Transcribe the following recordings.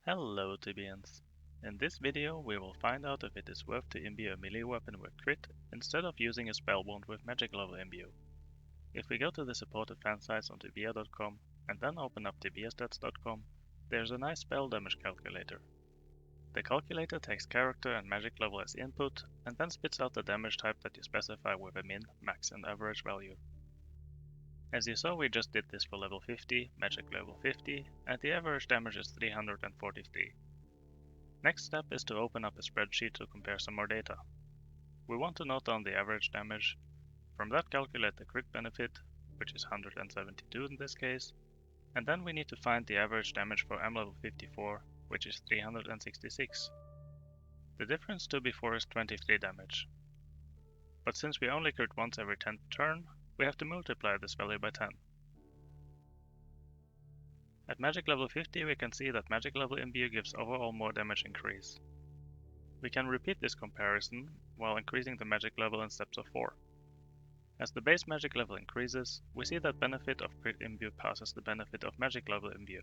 Hello Tibians! In this video we will find out if it is worth to imbue a melee weapon with crit instead of using a spell wound with magic level imbue. If we go to the supported fan sites on tibia.com and then open up tibiastats.com, there's a nice spell damage calculator. The calculator takes character and magic level as input and then spits out the damage type that you specify with a min, max and average value. As you saw, we just did this for level 50, magic level 50, and the average damage is 343. Next step is to open up a spreadsheet to compare some more data. We want to note down the average damage, from that calculate the crit benefit, which is 172 in this case, and then we need to find the average damage for M level 54, which is 366. The difference to before is 23 damage. But since we only crit once every 10th turn, we have to multiply this value by 10. At magic level 50 we can see that magic level imbue gives overall more damage increase. We can repeat this comparison while increasing the magic level in steps of 4. As the base magic level increases, we see that benefit of crit imbue passes the benefit of magic level imbue.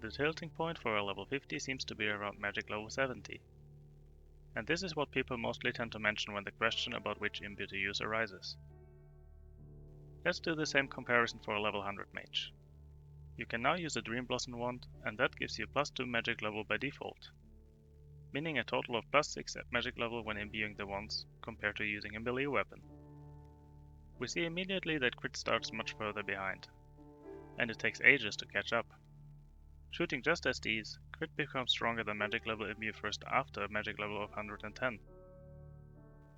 The tilting point for a level 50 seems to be around magic level 70. And this is what people mostly tend to mention when the question about which imbue to use arises. Let's do the same comparison for a level 100 mage. You can now use a Dream Blossom wand, and that gives you plus 2 magic level by default, meaning a total of plus 6 at magic level when imbuing the wands, compared to using a melee weapon. We see immediately that crit starts much further behind, and it takes ages to catch up. Shooting just as these, crit becomes stronger than magic level imbue first after a magic level of 110.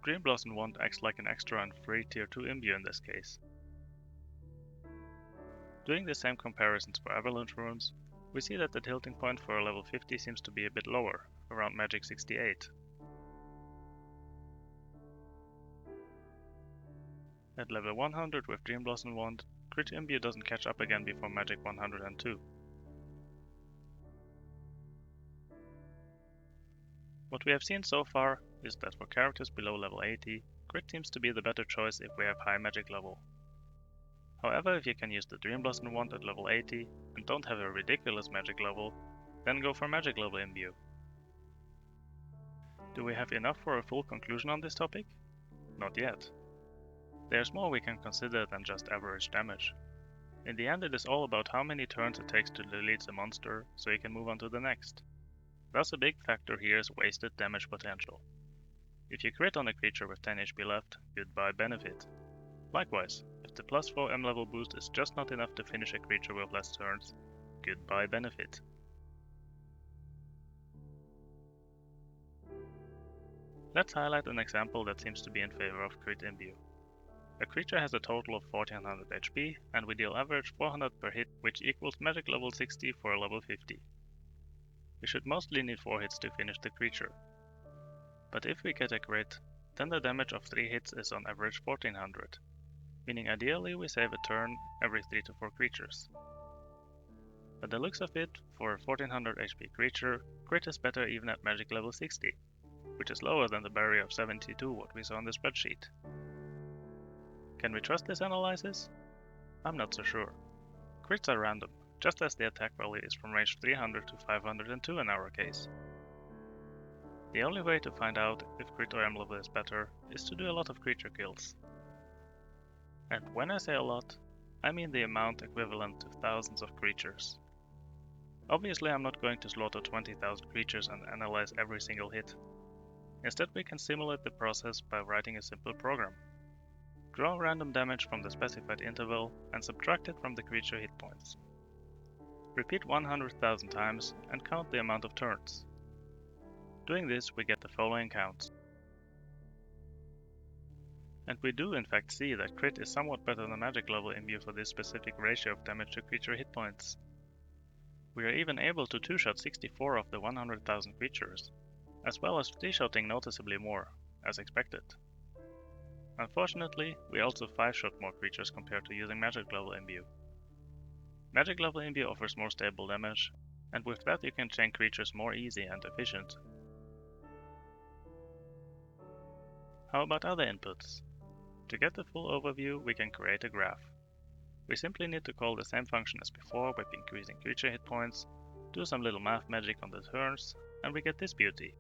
Dream Blossom wand acts like an extra and free tier 2 imbue in this case. Doing the same comparisons for avalanche runes, we see that the tilting point for a level 50 seems to be a bit lower, around magic 68. At level 100 with Dream Blossom wand, crit imbue doesn't catch up again before magic 102. What we have seen so far is that for characters below level 80, crit seems to be the better choice if we have high magic level. However, if you can use the Dream Blossom wand at level 80 and don't have a ridiculous magic level, then go for magic level imbue. Do we have enough for a full conclusion on this topic? Not yet. There's more we can consider than just average damage. In the end, it is all about how many turns it takes to delete the monster so you can move on to the next. Thus a big factor here is wasted damage potential. If you crit on a creature with 10 HP left, goodbye benefit. Likewise, if the plus 4 M level boost is just not enough to finish a creature with less turns, goodbye benefit. Let's highlight an example that seems to be in favor of crit imbue. A creature has a total of 1400 HP and we deal average 400 per hit, which equals magic level 60 for a level 50. We should mostly need 4 hits to finish the creature. But if we get a crit, then the damage of 3 hits is on average 1400. Meaning ideally we save a turn every 3 to 4 creatures. By the looks of it, for a 1400 HP creature, crit is better even at magic level 60, which is lower than the barrier of 72 what we saw in the spreadsheet. Can we trust this analysis? I'm not so sure. Crits are random, just as the attack value is from range 300 to 502 in our case. The only way to find out if crit or M level is better is to do a lot of creature kills. And when I say a lot, I mean the amount equivalent to thousands of creatures. Obviously I'm not going to slaughter 20,000 creatures and analyze every single hit. Instead we can simulate the process by writing a simple program. Draw random damage from the specified interval and subtract it from the creature hit points. Repeat 100,000 times and count the amount of turns. Doing this we get the following counts. And we do in fact see that crit is somewhat better than magic level imbue for this specific ratio of damage to creature hit points. We are even able to 2-shot 64 of the 100,000 creatures, as well as 3-shotting noticeably more, as expected. Unfortunately, we also 5-shot more creatures compared to using magic level imbue. Magic level imbue offers more stable damage, and with that you can chain creatures more easy and efficient. How about other inputs? To get the full overview, we can create a graph. We simply need to call the same function as before with increasing creature hit points, do some little math magic on the turns, and we get this beauty.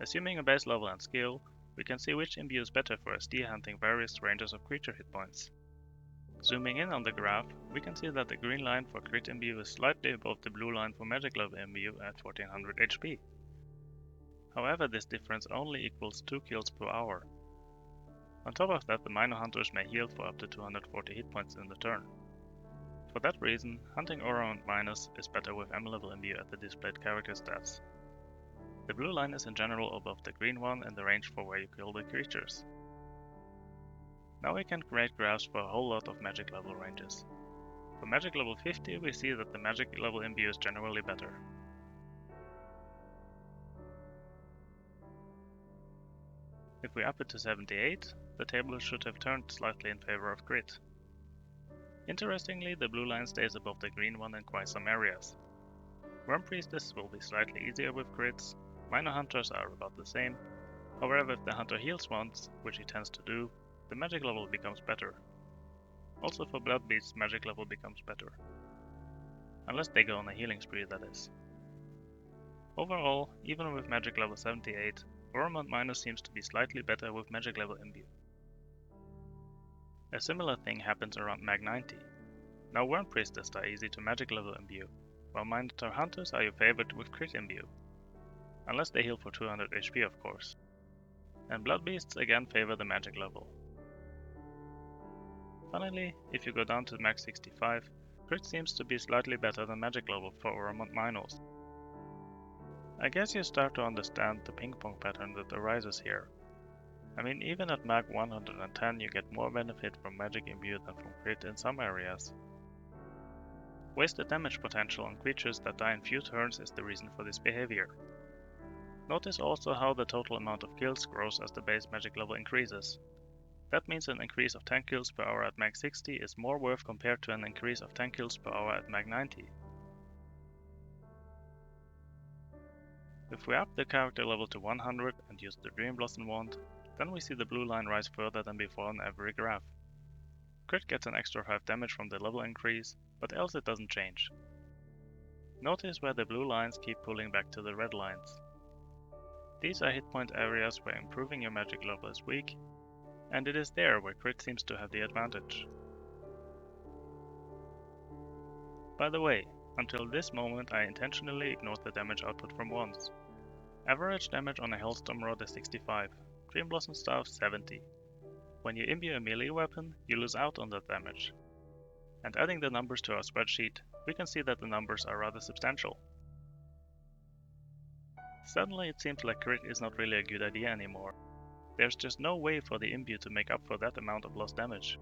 Assuming a base level and skill, we can see which imbue is better for SD hunting various ranges of creature hit points. Zooming in on the graph, we can see that the green line for crit imbue is slightly above the blue line for magic level imbue at 1400 HP. However, this difference only equals 2 kills per hour. On top of that, the minor hunters may heal for up to 240 hit points in the turn. For that reason, hunting aura and minus is better with mlvl imbue at the displayed character stats. The blue line is in general above the green one in the range for where you kill the creatures. Now we can create graphs for a whole lot of magic level ranges. For magic level 50 we see that the magic level imbue is generally better. If we up it to 78, the table should have turned slightly in favor of crit. Interestingly, the blue line stays above the green one in quite some areas. Worm Priestess will be slightly easier with crits, minor hunters are about the same, however if the hunter heals once, which he tends to do, the magic level becomes better. Also for blood beasts, magic level becomes better. Unless they go on a healing spree, that is. Overall, even with magic level 78, Worm and Minus seems to be slightly better with magic level imbue. A similar thing happens around mag 90. Now Worm Priestess are easy to magic level imbue, while Minotaur Hunters are your favorite with crit imbue. Unless they heal for 200 HP of course. And Blood Beasts again favor the magic level. Finally, if you go down to max 65, crit seems to be slightly better than magic level for Worm and Minors. I guess you start to understand the ping pong pattern that arises here. I mean, even at mag 110 you get more benefit from magic imbue than from crit in some areas. Wasted damage potential on creatures that die in few turns is the reason for this behavior. Notice also how the total amount of kills grows as the base magic level increases. That means an increase of 10 kills per hour at mag 60 is more worth compared to an increase of 10 kills per hour at mag 90. If we up the character level to 100 and use the Dream Blossom wand, then we see the blue line rise further than before on every graph. Crit gets an extra 5 damage from the level increase, but else it doesn't change. Notice where the blue lines keep pulling back to the red lines. These are hit point areas where improving your magic level is weak, and it is there where crit seems to have the advantage. By the way, until this moment I intentionally ignored the damage output from wands. Average damage on a Hellstorm Rod is 65, Dream Blossom Staff 70. When you imbue a melee weapon, you lose out on that damage. And adding the numbers to our spreadsheet, we can see that the numbers are rather substantial. Suddenly it seems like crit is not really a good idea anymore. There's just no way for the imbue to make up for that amount of lost damage.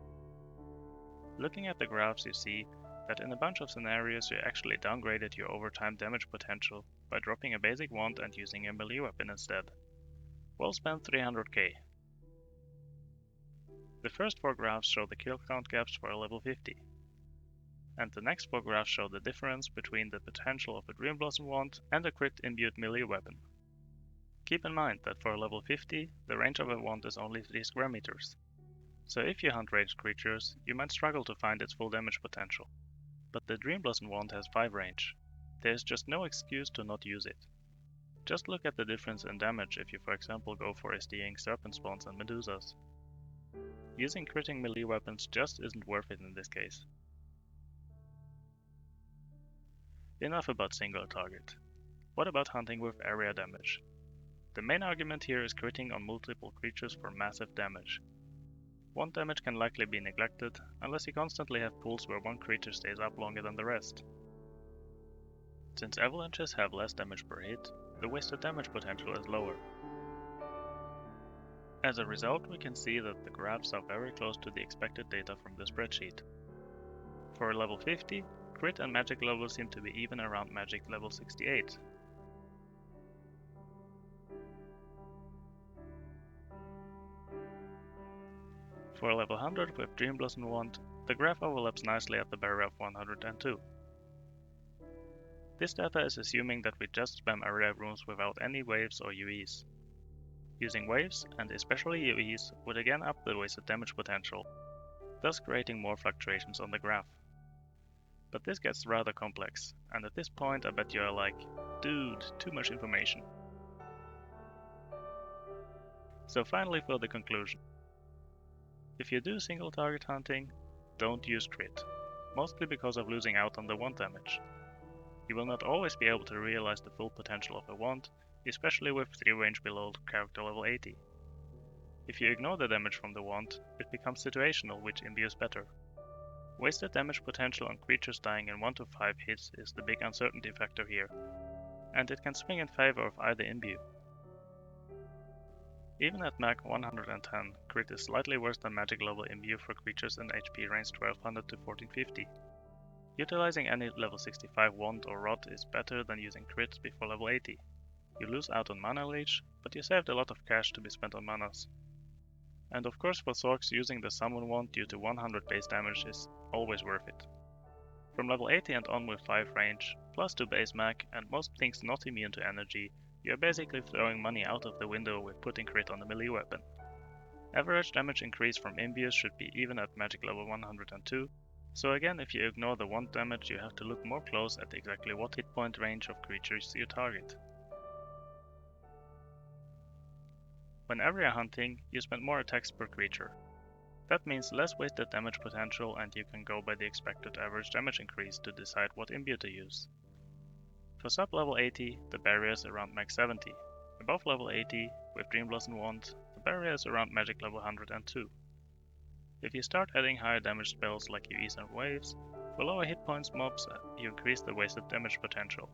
Looking at the graphs you see that in a bunch of scenarios you actually downgraded your overtime damage potential by dropping a basic wand and using a melee weapon instead. Well spent 300k. The first 4 graphs show the kill count gaps for a level 50. And the next 4 graphs show the difference between the potential of a Dream Blossom wand and a crit imbued melee weapon. Keep in mind that for a level 50, the range of a wand is only 3 square meters. So if you hunt ranged creatures, you might struggle to find its full damage potential. But the Dream Blossom wand has 5 range. There is just no excuse to not use it. Just look at the difference in damage if you for example go for SDing serpent spawns and medusas. Using critting melee weapons just isn't worth it in this case. Enough about single target. What about hunting with area damage? The main argument here is critting on multiple creatures for massive damage. One damage can likely be neglected, unless you constantly have pools where one creature stays up longer than the rest. Since avalanches have less damage per hit, the wasted damage potential is lower. As a result, we can see that the graphs are very close to the expected data from the spreadsheet. For level 50, crit and magic levels seem to be even around magic level 68. For level 100 with Dream Blossom wand, the graph overlaps nicely at the barrier of 102. This data is assuming that we just spam area rooms without any waves or UEs. Using waves, and especially UEs, would again up the wasted damage potential, thus creating more fluctuations on the graph. But this gets rather complex, and at this point I bet you are like, dude, too much information. So finally for the conclusion. If you do single target hunting, don't use crit, mostly because of losing out on the wand damage. You will not always be able to realize the full potential of a wand, especially with 3 range below character level 80. If you ignore the damage from the wand, it becomes situational, which imbues better. Wasted damage potential on creatures dying in 1 to 5 hits is the big uncertainty factor here, and it can swing in favor of either imbue. Even at Mach 110, crit is slightly worse than magic level imbue for creatures in HP range 1200 to 1450. Utilizing any level 65 wand or rod is better than using crit before level 80. You lose out on mana leech, but you saved a lot of cash to be spent on manas. And of course for Sorks, using the summon wand due to 100 base damage is always worth it. From level 80 and on with 5 range, plus 2 base Mach and most things not immune to energy, you are basically throwing money out of the window with putting crit on the melee weapon. Average damage increase from imbues should be even at magic level 102, so again if you ignore the wand damage you have to look more close at exactly what hit point range of creatures you target. When area hunting, you spend more attacks per creature. That means less wasted damage potential and you can go by the expected average damage increase to decide what imbue to use. For sub-level 80, the barrier is around max 70. Above level 80, with Dream Blossom Wand, the barrier is around magic level 102. If you start adding higher damage spells like UEs and waves, for lower hit points mobs, you increase the wasted damage potential,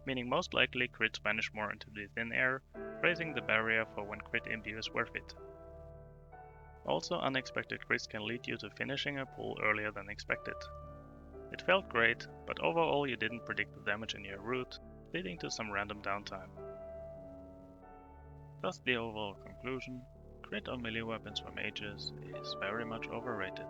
meaning most likely crits vanish more into the thin air, raising the barrier for when crit imbue is worth it. Also, unexpected crits can lead you to finishing a pull earlier than expected. It felt great, but overall you didn't predict the damage in your route, leading to some random downtime. Thus the overall conclusion, crit on melee weapons for mages is very much overrated.